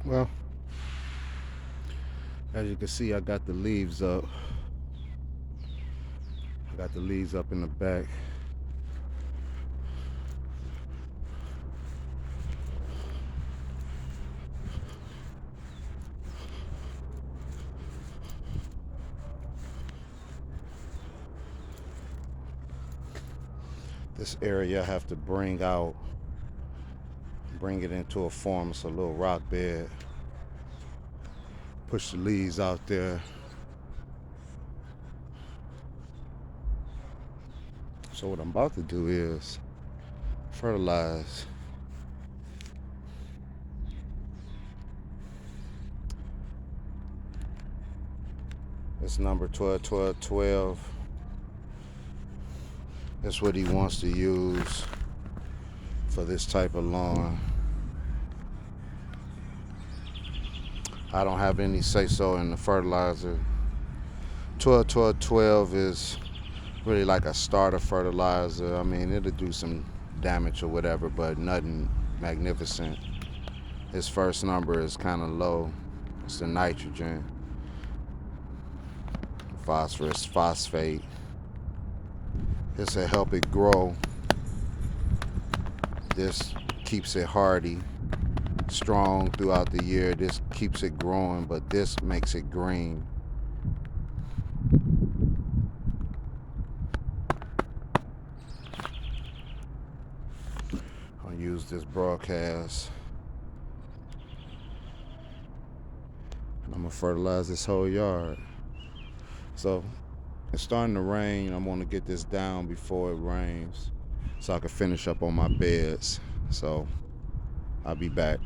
Well, as you can see, I got the leaves up. I got the leaves up in the back. This area I have to bring it into a form. It's a little rock bed. Push the leaves out there. So what I'm about to do is fertilize. It's number 12. That's what he wants to use for this type of lawn. I don't have any say-so in the fertilizer. 12 is really like a starter fertilizer. I mean, it'll do some damage or whatever, but nothing magnificent. His first number is kind of low. It's the nitrogen, phosphorus, phosphate. This will help it grow. This keeps it hardy, strong throughout the year. This keeps it growing, but this makes it green. I'll use this broadcast, and I'm gonna fertilize this whole yard. So it's starting to rain. I want to get this down before it rains so I can finish up on my beds. So I'll be back.